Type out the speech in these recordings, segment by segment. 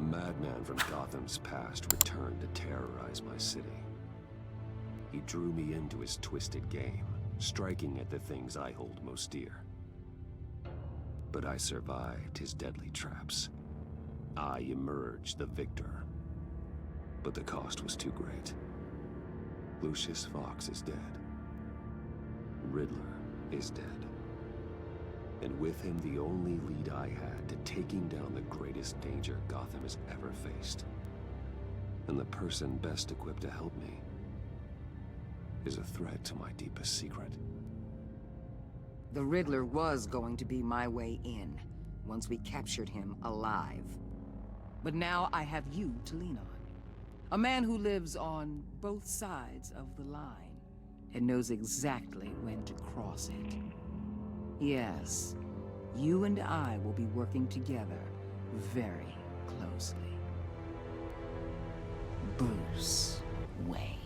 A madman from Gotham's past returned to terrorize my city. He drew me into his twisted game, striking at the things I hold most dear. But I survived his deadly traps. I emerged the victor. But the cost was too great. Lucius Fox is dead. Riddler is dead. And with him, the only lead I had to taking down the greatest danger Gotham has ever faced. And the person best equipped to help me is a threat to my deepest secret. The Riddler was going to be my way in, once we captured him alive. But now I have you to lean on. A man who lives on both sides of the line, and knows exactly when to cross it. Yes, you and I will be working together very closely. Bruce Wayne.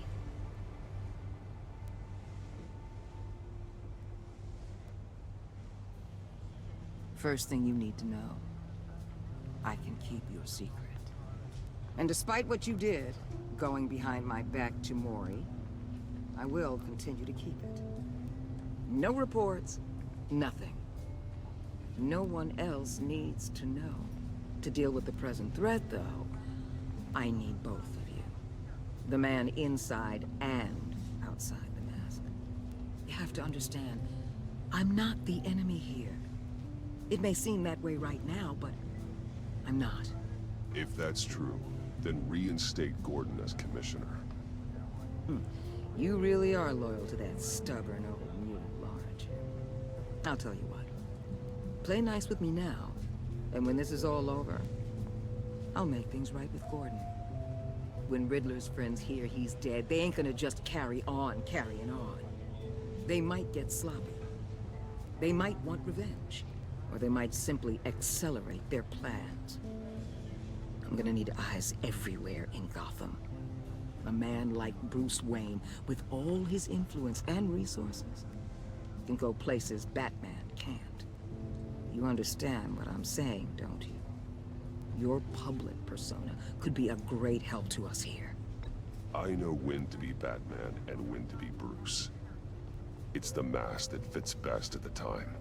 First thing you need to know, I can keep your secret. And despite what you did, going behind my back to Mori, I will continue to keep it. No reports, nothing. No one else needs to know. To deal with the present threat, though, I need both of you. The man inside and outside the mask. You have to understand, I'm not the enemy here. It may seem that way right now, but I'm not. If that's true, then reinstate Gordon as commissioner. You really are loyal to that stubborn old mule, aren't you? I'll tell you what. Play nice with me now, and when this is all over, I'll make things right with Gordon. When Riddler's friends hear he's dead, they ain't gonna just carry on carrying on. They might get sloppy. They might want revenge. Or they might simply accelerate their plans. I'm gonna need eyes everywhere in Gotham. A man like Bruce Wayne, with all his influence and resources, can go places Batman can't. You understand what I'm saying, don't you? Your public persona could be a great help to us here. I know when to be Batman and when to be Bruce. It's the mask that fits best at the time.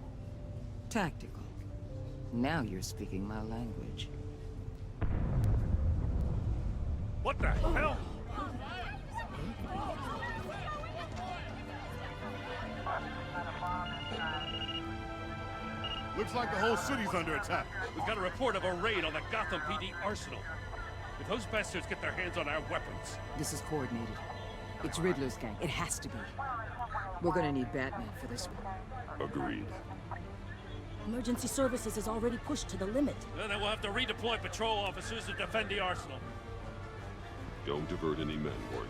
Tactical. Now you're speaking my language. What the hell? Looks like the whole city's under attack. We've got a report of a raid on the Gotham PD arsenal. If those bastards get their hands on our weapons... This is coordinated. It's Riddler's gang. It has to be. We're gonna need Batman for this one. Agreed. Emergency services is already pushed to the limit. Then we'll have to redeploy patrol officers to defend the arsenal. Don't divert any men, Gordon.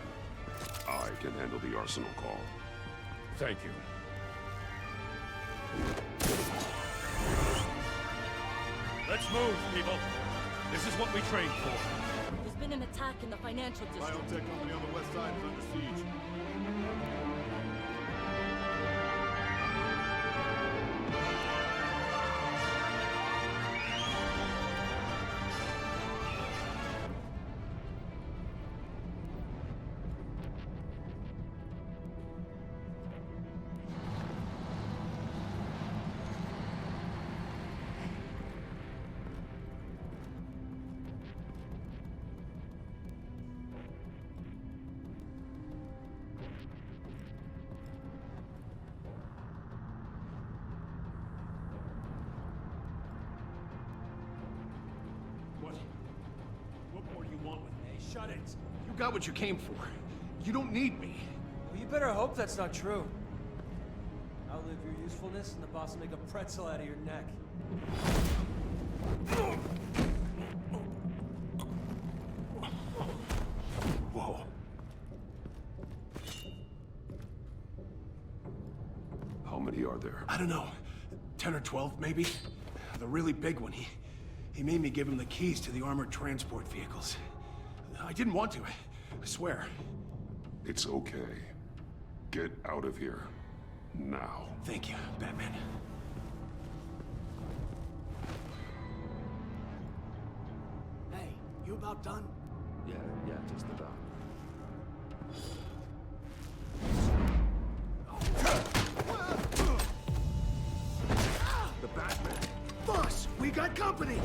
I can handle the arsenal call. Thank you. Let's move, people. This is what we trained for. There's been an attack in the financial district. Biotech company on the west side is under siege. What more do you want with me? Shut it! You got what you came for. You don't need me. Well, you better hope that's not true. Outlive your usefulness, and the boss will make a pretzel out of your neck. Whoa. How many are there? I don't know. 10 or 12, maybe? The really big one. He made me give him the keys to the armored transport vehicles. I didn't want to. I swear. It's okay. Get out of here. Now. Thank you, Batman. Hey, You about done? Yeah, just about. The Batman! Boss, we got company!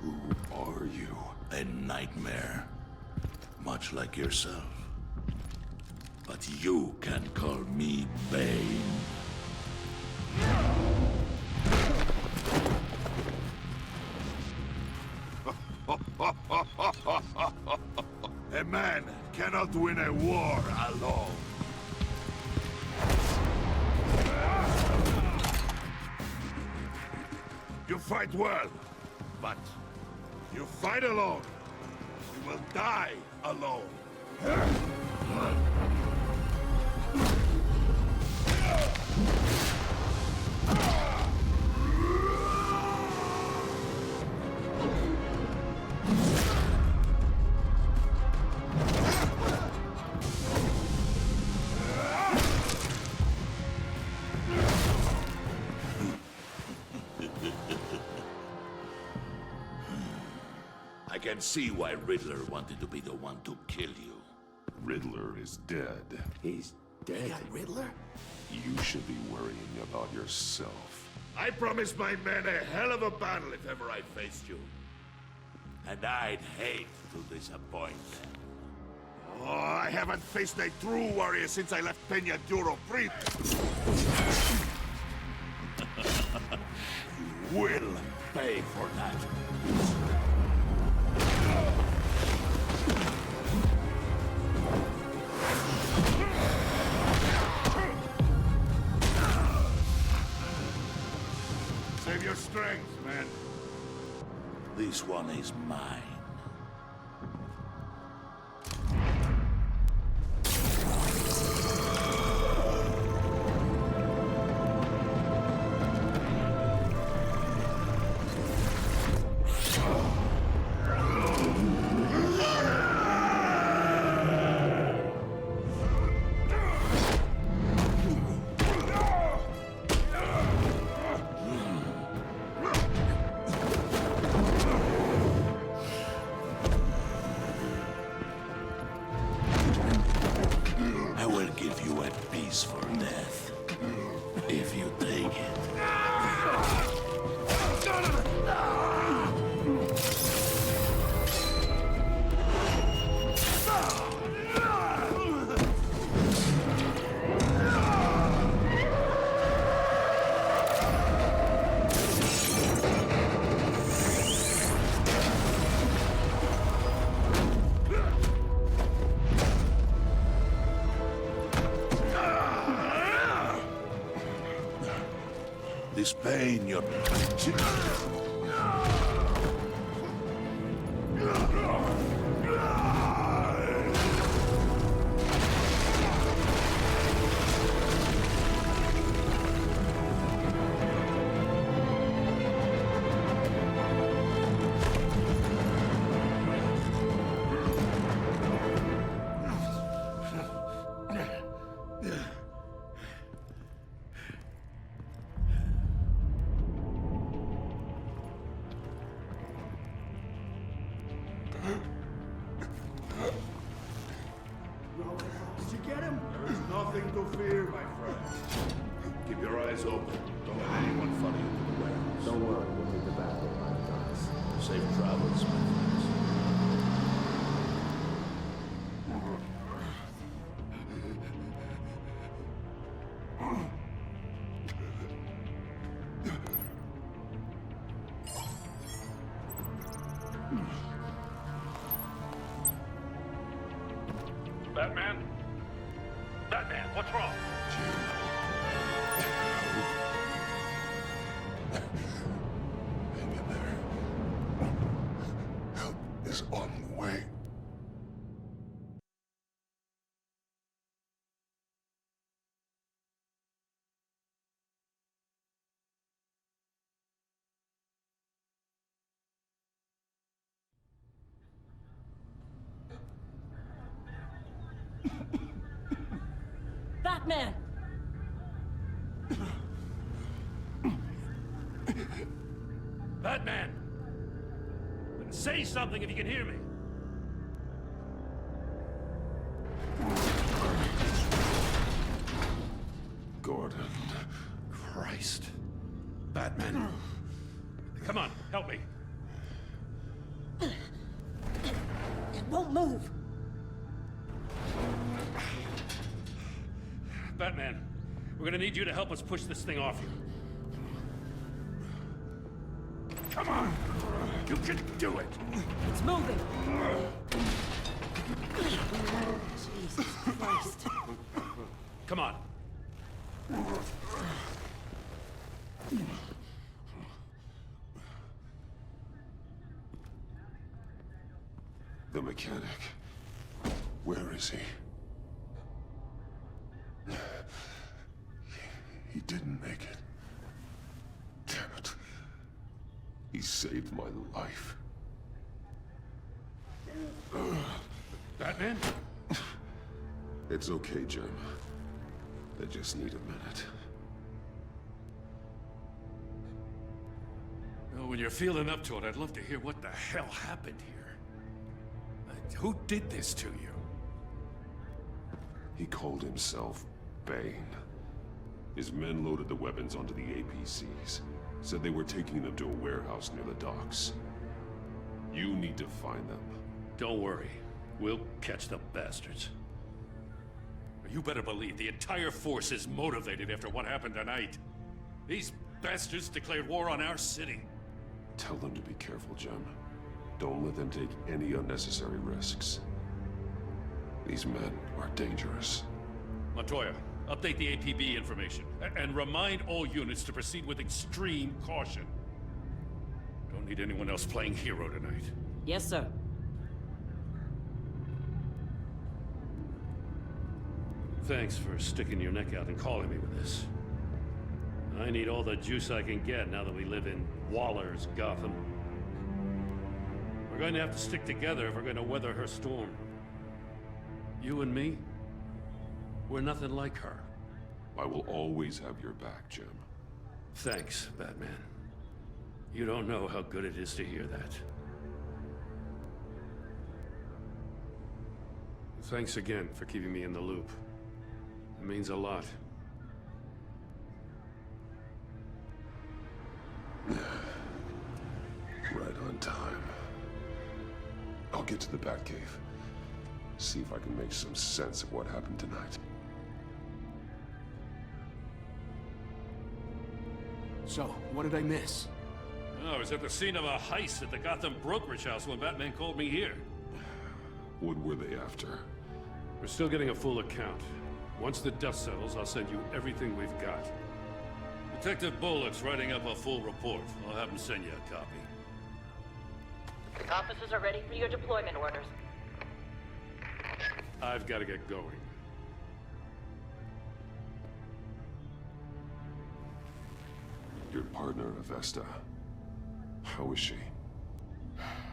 Who are you? A nightmare. Much like yourself. But you can call me Bane. A man cannot win a war alone. You fight well, but you fight alone. You will die alone. I can see why Riddler wanted to be the one to kill you. Riddler is dead. He's dead. Riddler? You should be worrying about yourself. I promised my men a hell of a battle if ever I faced you. And I'd hate to disappoint them. Oh, I haven't faced a true warrior since I left Peña Duro free. You will pay for that. Save your strength, man. This one is mine. I will give you a peaceful death, if you take it. This pain you're... Did you get him? There's nothing to fear, my friend. Keep your eyes open. Don't let anyone follow you to the warehouse. Don't worry, we'll meet the Batman by the docks. Safe travels, my friends. Batman? Batman, what's wrong? Hang in there. Help is on the way. Batman! Batman! Say something if you can hear me. Gordon. Christ. Batman. Come on, help me. It won't move. Batman, we're gonna need you to help us push this thing off you. Come on! You can do it! It's moving. Jesus Christ. Come on. The mechanic. Where is he? He didn't make it. Damn it. He saved my life. Batman? It's okay, Jim. I just need a minute. Well, when you're feeling up to it, I'd love to hear what the hell happened here. Who did this to you? He called himself Bane. His men loaded the weapons onto the APCs. Said they were taking them to a warehouse near the docks. You need to find them. Don't worry. We'll catch the bastards. You better believe the entire force is motivated after what happened tonight. These bastards declared war on our city. Tell them to be careful, Jim. Don't let them take any unnecessary risks. These men are dangerous. Montoya, update the APB information. And remind all units to proceed with extreme caution. Don't need anyone else playing hero tonight. Yes, sir. Thanks for sticking your neck out and calling me with this. I need all the juice I can get now that we live in Waller's Gotham. We're going to have to stick together if we're going to weather her storm. You and me, we're nothing like her. I will always have your back, Jim. Thanks, Batman. You don't know how good it is to hear that. Thanks again for keeping me in the loop. It means a lot. Right on time. I'll get to the Batcave. See if I can make some sense of what happened tonight. So, what did I miss? I was at the scene of a heist at the Gotham brokerage house when Batman called me here. What were they after? We're still getting a full account. Once the dust settles, I'll send you everything we've got. Detective Bullock's writing up a full report. I'll have him send you a copy. Officers are ready for your deployment orders. I've got to get going. Your partner, Avesta. How is she?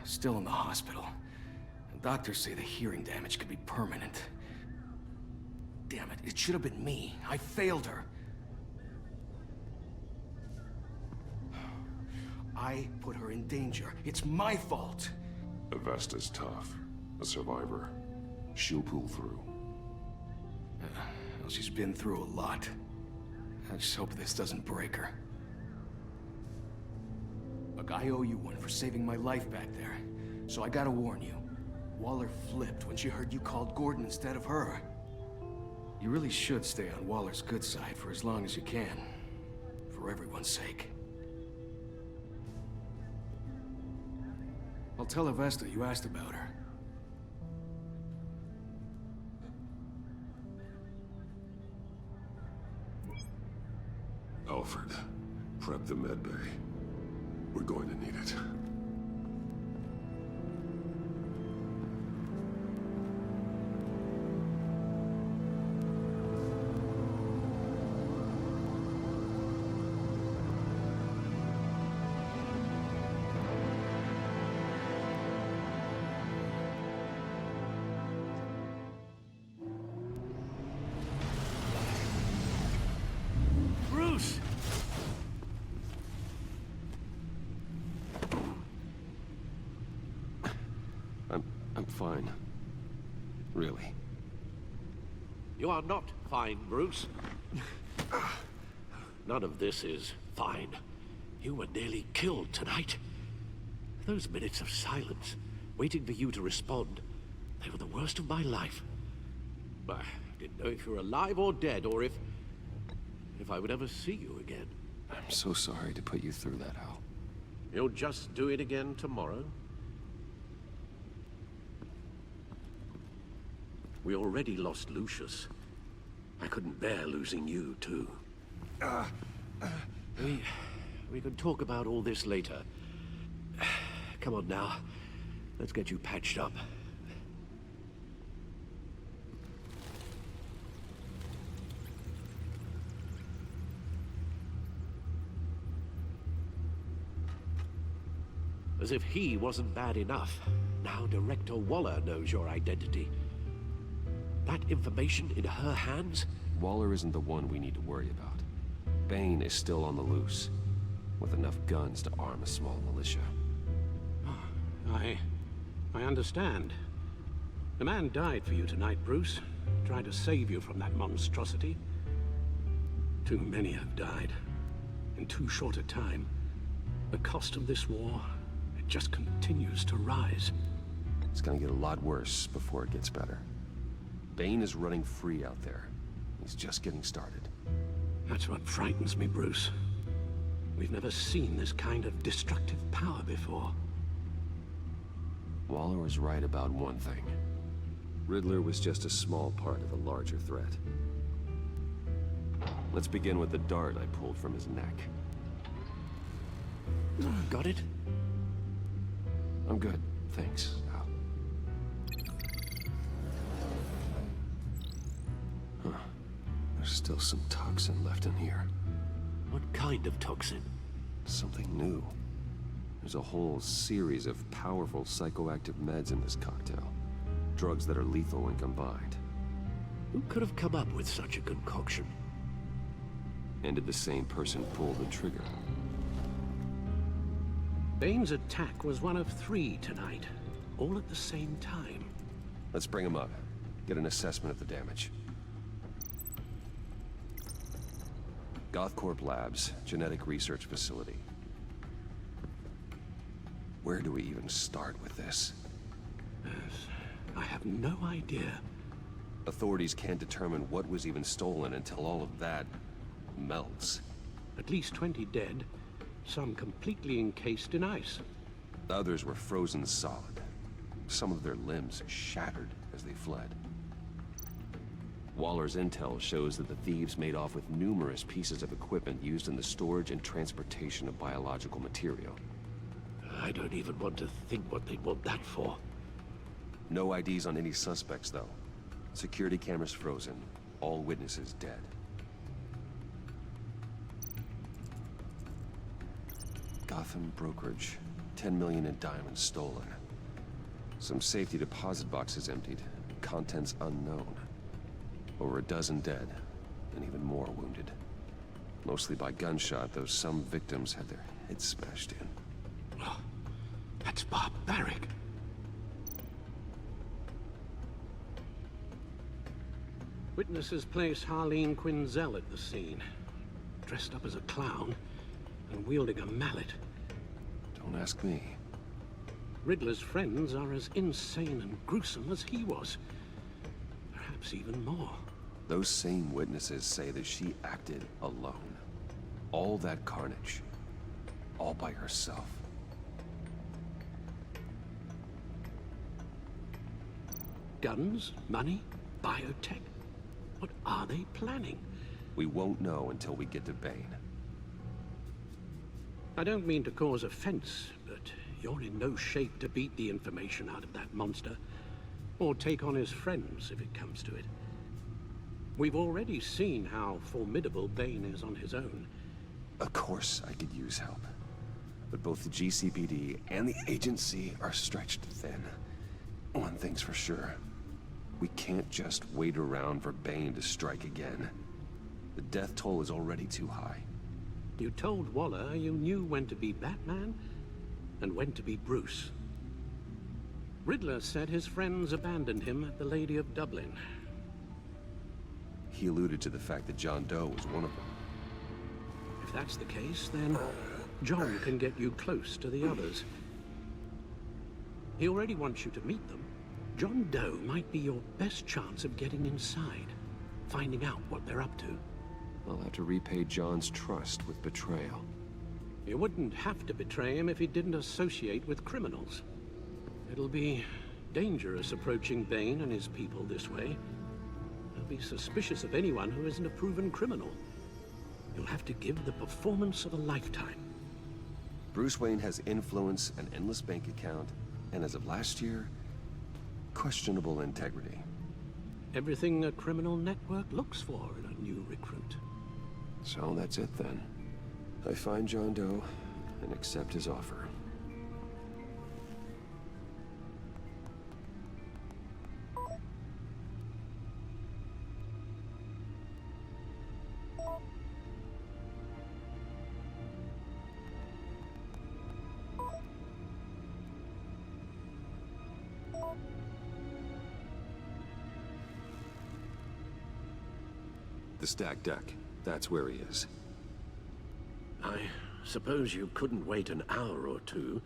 Still in the hospital. Doctors say the hearing damage could be permanent. Damn it, it should have been me. I failed her. I put her in danger. It's my fault. Avesta's tough. A survivor. She'll pull through. Well, she's been through a lot. I just hope this doesn't break her. Look, I owe you one for saving my life back there. So I gotta warn you. Waller flipped when she heard you called Gordon instead of her. You really should stay on Waller's good side for as long as you can. For everyone's sake. I'll tell Avesta you asked about her. Alfred, prep the med bay. We're going to need it. Fine. Really. You are not fine, Bruce. None of this is fine. You were nearly killed tonight. Those minutes of silence, waiting for you to respond, they were the worst of my life. I didn't know if you were alive or dead, or if I would ever see you again. I'm so sorry to put you through that, Al. You'll just do it again tomorrow? We already lost Lucius. I couldn't bear losing you, too. We can talk about all this later. Come on now. Let's get you patched up. As if he wasn't bad enough, now Director Waller knows your identity. That information in her hands? Waller isn't the one we need to worry about. Bane is still on the loose, with enough guns to arm a small militia. I understand. The man died for you tonight, Bruce. Tried to save you from that monstrosity. Too many have died. In too short a time. The cost of this war, it just continues to rise. It's gonna get a lot worse before it gets better. Bane is running free out there. He's just getting started. That's what frightens me, Bruce. We've never seen this kind of destructive power before. Waller was right about one thing. Riddler was just a small part of a larger threat. Let's begin with the dart I pulled from his neck. Got it? I'm good, thanks, Al. Huh. There's still some toxin left in here. What kind of toxin? Something new. There's a whole series of powerful psychoactive meds in this cocktail. Drugs that are lethal when combined. Who could have come up with such a concoction? And did the same person pull the trigger? Bane's attack was one of 3 tonight, all at the same time. Let's bring him up. Get an assessment of the damage. Gothcorp Labs, genetic research facility. Where do we even start with this? Yes, I have no idea. Authorities can't determine what was even stolen until all of that melts. At least 20 dead, some completely encased in ice. Others were frozen solid. Some of their limbs shattered as they fled. Waller's intel shows that the thieves made off with numerous pieces of equipment used in the storage and transportation of biological material. I don't even want to think what they'd want that for. No IDs on any suspects, though. Security cameras frozen. All witnesses dead. Gotham brokerage. 10 million in diamonds stolen. Some safety deposit boxes emptied. Contents unknown. Over a dozen dead, and even more wounded. Mostly by gunshot, though some victims had their heads smashed in. Oh, that's barbaric. Witnesses place Harleen Quinzel at the scene, dressed up as a clown and wielding a mallet. Don't ask me. Riddler's friends are as insane and gruesome as he was. Perhaps even more. Those same witnesses say that she acted alone. All that carnage. All by herself. Guns? Money? Biotech? What are they planning? We won't know until we get to Bane. I don't mean to cause offense, but you're in no shape to beat the information out of that monster. Or take on his friends, if it comes to it. We've already seen how formidable Bane is on his own. Of course I could use help. But both the GCPD and the agency are stretched thin. One thing's for sure. We can't just wait around for Bane to strike again. The death toll is already too high. You told Waller you knew when to be Batman and when to be Bruce. Riddler said his friends abandoned him at the Lady of Dublin. He alluded to the fact that John Doe was one of them. If that's the case, then John can get you close to the others. He already wants you to meet them. John Doe might be your best chance of getting inside, finding out what they're up to. I'll have to repay John's trust with betrayal. You wouldn't have to betray him if he didn't associate with criminals. It'll be dangerous approaching Bane and his people this way. They'll be suspicious of anyone who isn't a proven criminal. You'll have to give the performance of a lifetime. Bruce Wayne has influence, an endless bank account, and as of last year, questionable integrity. Everything a criminal network looks for in a new recruit. So that's it then. I find John Doe and accept his offer. The stacked deck. That's where he is. I suppose you couldn't wait an hour or two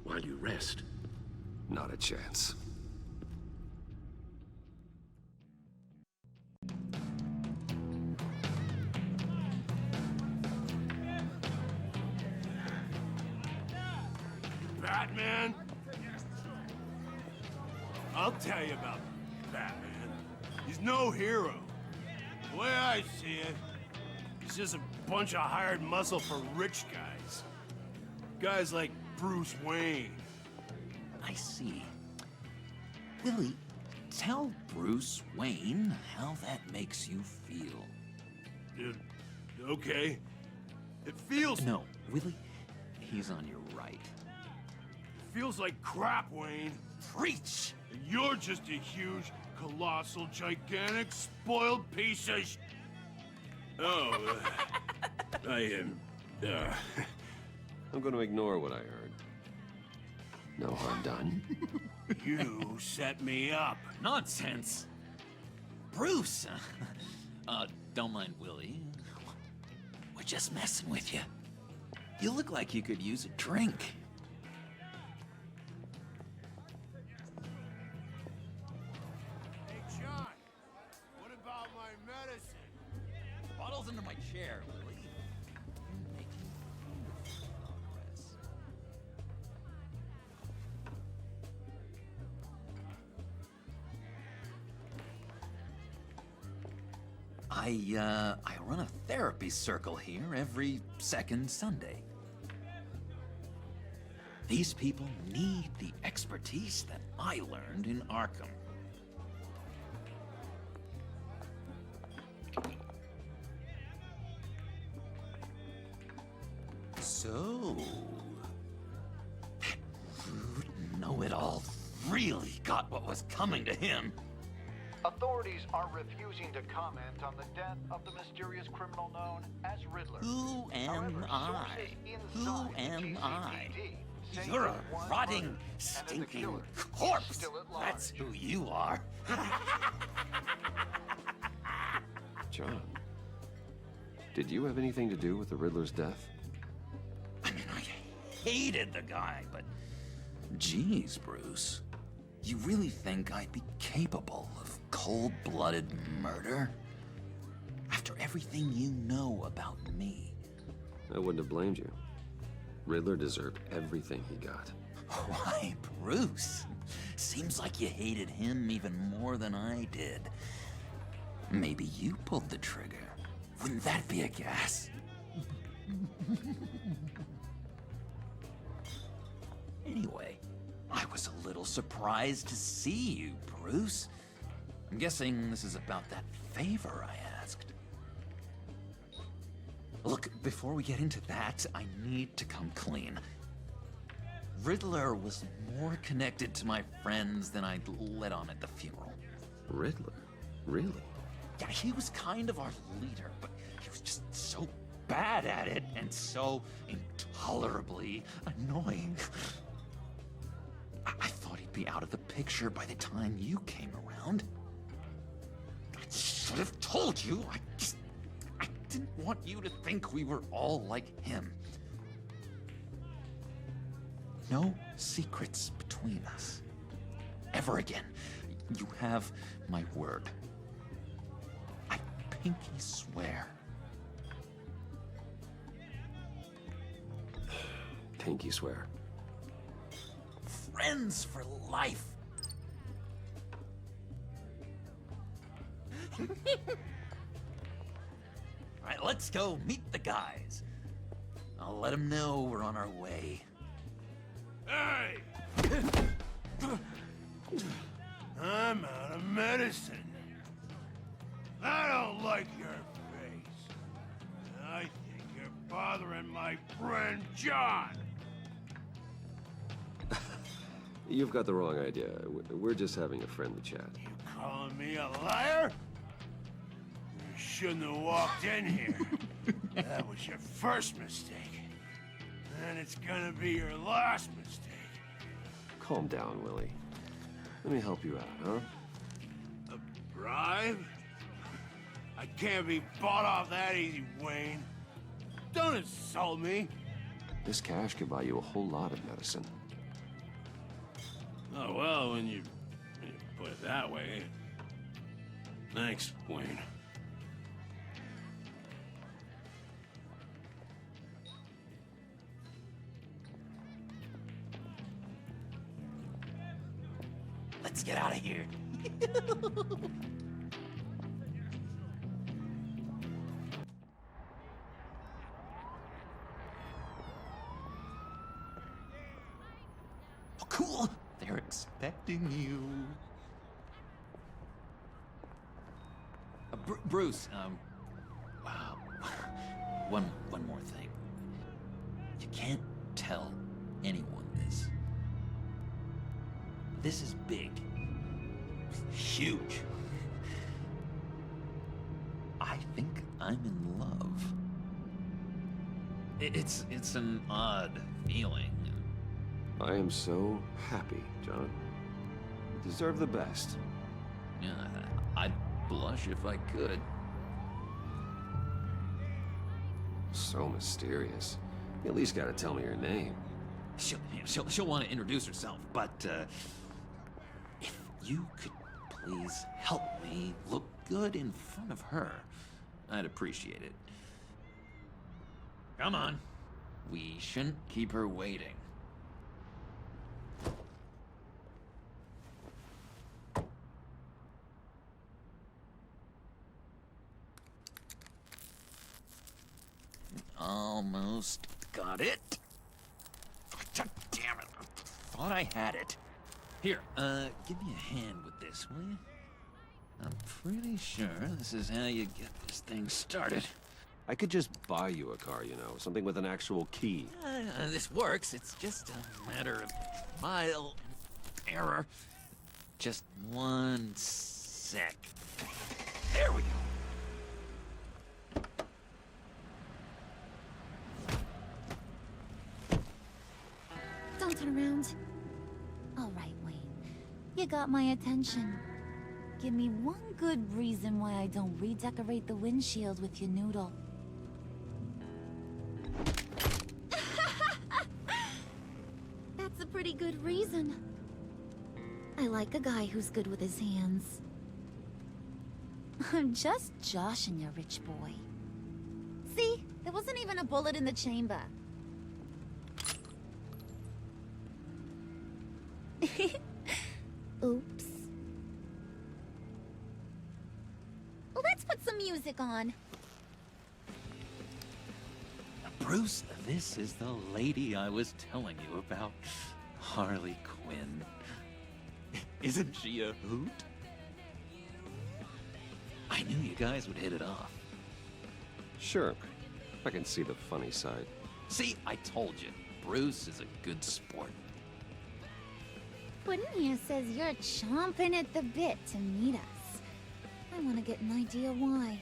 while you rest. Not a chance. Batman? I'll tell you about Batman. He's no hero. The way I see it, he's just a bunch of hired muscle for rich guys. Guys like Bruce Wayne. I see. Willie, tell Bruce Wayne how that makes you feel. Okay. It feels... No, Willie, he's on your right. It feels like crap, Wayne. Preach! And you're just a huge, colossal, gigantic, spoiled piece of Oh, I am... I'm going to ignore what I heard. No harm done. You set me up. Nonsense! Bruce! Don't mind Willie. We're just messing with you. You look like you could use a drink. Hey, John. What about my medicine? Bottle's under my chair, Willie. You're making progress. I run a therapy circle here every second Sunday. These people need the expertise that I learned in Arkham. So, that rude know-it-all really got what was coming to him. Authorities are refusing to comment on the death of the mysterious criminal known as Riddler. Who am I? Who am I? You're a rotting, stinking corpse! That's who you are. John, did you have anything to do with the Riddler's death? I mean, I hated the guy, but... Geez, Bruce. You really think I'd be capable of cold-blooded murder? After everything you know about me? I wouldn't have blamed you. Riddler deserved everything he got. Why, Bruce? Seems like you hated him even more than I did. Maybe you pulled the trigger. Wouldn't that be a gas? Anyway, I was a little surprised to see you, Bruce. I'm guessing this is about that favor I asked. Look, before we get into that, I need to come clean. Riddler was more connected to my friends than I'd let on at the funeral. Riddler? Really? Yeah, he was kind of our leader, but he was just so bad at it and so intolerably annoying. I thought he'd be out of the picture by the time you came around. I should have told you. I didn't want you to think we were all like him. No secrets between us. Ever again. You have my word. I pinky swear. Pinky swear. Friends for life. All right, let's go meet the guys. I'll let them know we're on our way. Hey! I'm out of medicine. I don't like your face. I think you're bothering my friend John. You've got the wrong idea. We're just having a friendly chat. You calling me a liar? You shouldn't have walked in here. That was your first mistake. And it's gonna be your last mistake. Calm down, Willie. Let me help you out, huh? A bribe? I can't be bought off that easy, Wayne. Don't insult me. This cash could buy you a whole lot of medicine. Oh, well, when you put it that way. Thanks, Wayne. Let's get out of here. Oh, cool. They're expecting you. Bruce, wow. One more thing. You can't tell anyone this. This is big. Huge. I think I'm in love. It's an odd feeling. I am so happy, John. You deserve the best. Yeah, I'd blush if I could. So mysterious. You at least gotta tell me your name. She'll want to introduce herself, but if you could please help me look good in front of her, I'd appreciate it. Come on. We shouldn't keep her waiting. Almost got it. God damn it. I thought I had it. Here, give me a hand with this, will you? I'm pretty sure this is how you get this thing started. I could just buy you a car, you know, something with an actual key. This works. It's just a matter of trial and error. Just one sec. There we go. Don't turn around. All right, Wayne. You got my attention. Give me one good reason why I don't redecorate the windshield with your noodle. That's a pretty good reason. I like a guy who's good with his hands. I'm just joshing you, rich boy. See? There wasn't even a bullet in the chamber. Oops. Well, let's put some music on. Bruce, this is the lady I was telling you about. Harley Quinn. Isn't she a hoot? I knew you guys would hit it off. Sure. I can see the funny side. See, I told you. Bruce is a good sport. Quinn here says you're chomping at the bit to meet us. I want to get an idea why.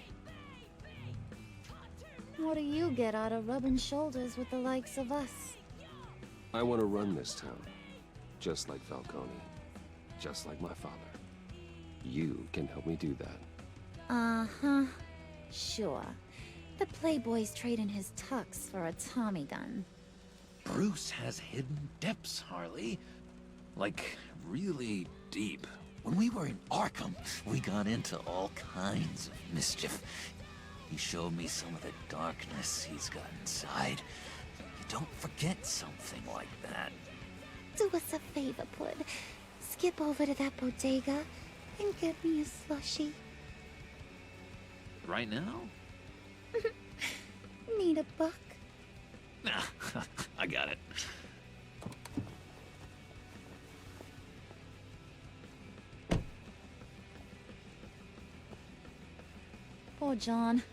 What do you get out of rubbing shoulders with the likes of us? I want to run this town, just like Falcone. just like my father. You can help me do that. Uh-huh. Sure. The Playboy's trading his tux for a Tommy gun. Bruce has hidden depths, Harley. Like, really deep. When we were in Arkham, we got into all kinds of mischief. He showed me some of the darkness he's got inside. You don't forget something like that. Do us a favor, Pud. Skip over to that bodega and get me a slushie. Right now? Need a buck? Nah, I got it. Poor John.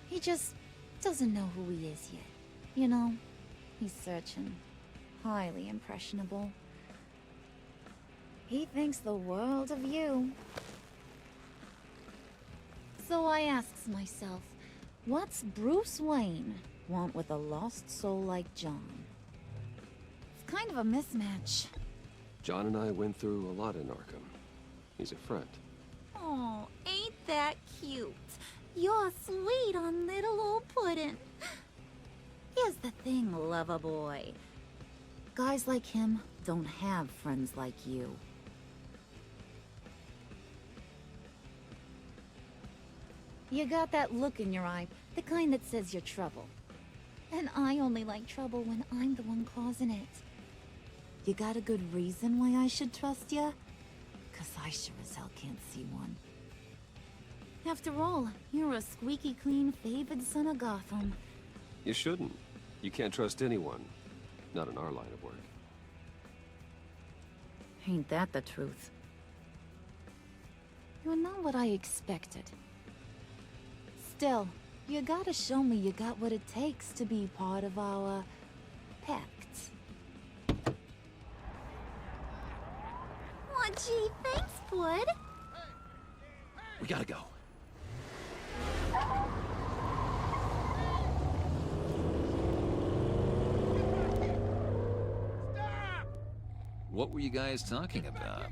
He just doesn't know who he is yet. You know, he's searching. Highly impressionable. He thinks the world of you. So I asks myself, what's Bruce Wayne want with a lost soul like John? It's kind of a mismatch. John and I went through a lot in Arkham. He's a friend. Oh, ain't that cute? You're sweet on little old Puddin'. Here's the thing, lover boy. Guys like him don't have friends like you. You got that look in your eye, the kind that says you're trouble. And I only like trouble when I'm the one causing it. You got a good reason why I should trust you? 'Cause I sure as hell can't see one. After all, you're a squeaky clean favored son of Gotham. You shouldn't. You can't trust anyone. Not in our line of work. Ain't that the truth? You're not what I expected. Still, you gotta show me you got what it takes to be part of our pact. Aw, gee, thanks, Bud. We gotta go. What were you guys talking about?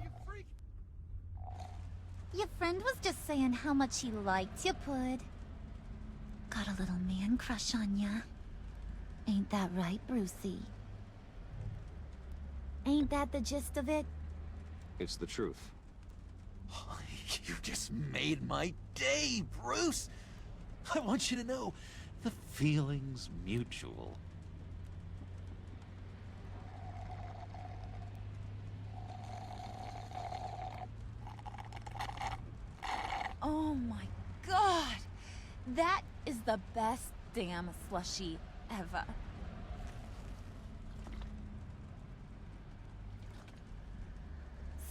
Your friend was just saying how much he liked you, Pud. Got a little man crush on ya. Ain't that right, Brucey? Ain't that the gist of it? It's the truth. You just made my day, Bruce! I want you to know, the feeling's mutual. Oh my god! That is the best damn slushie ever.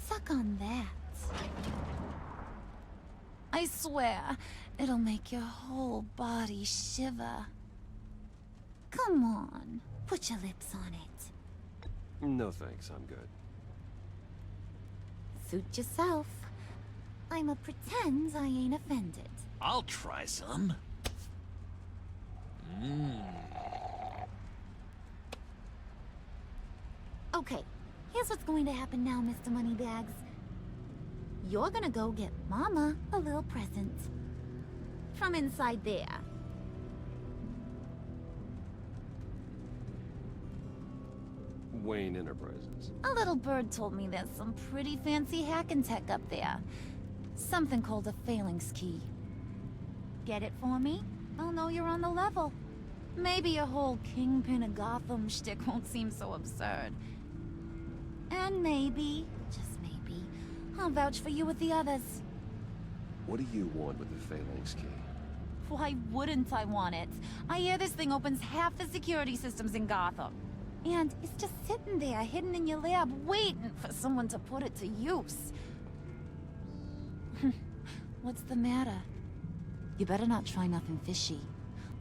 Suck on that. I swear, it'll make your whole body shiver. Come on, put your lips on it. No thanks, I'm good. Suit yourself. I'ma pretend I ain't offended. I'll try some. Okay, here's what's going to happen now, Mr. Moneybags. You're gonna go get Mama a little present. From inside there. Wayne Enterprises. A little bird told me there's some pretty fancy hacking tech up there. Something called a phalanx key. Get it for me? I'll know you're on the level. Maybe your whole Kingpin of Gotham shtick won't seem so absurd. And maybe, just maybe, I'll vouch for you with the others. What do you want with the phalanx key? Why wouldn't I want it? I hear this thing opens half the security systems in Gotham. And it's just sitting there, hidden in your lab, waiting for someone to put it to use. What's the matter? You better not try nothing fishy.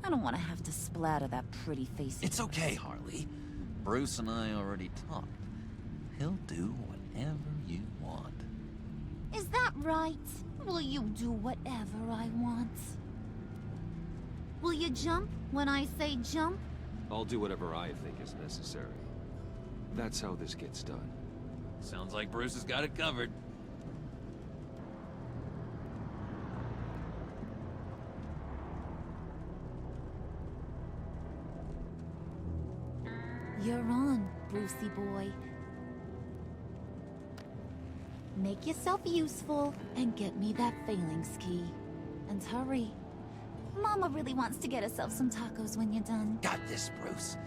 I don't want to have to splatter that pretty face. It's okay, Harley. Bruce and I already talked. He'll do whatever you want. Is that right? Will you do whatever I want? Will you jump when I say jump? I'll do whatever I think is necessary. That's how this gets done. Sounds like Bruce has got it covered. You're on, Brucey boy. Make yourself useful and get me that phalanx key. And hurry. Mama really wants to get herself some tacos when you're done. Got this, Bruce.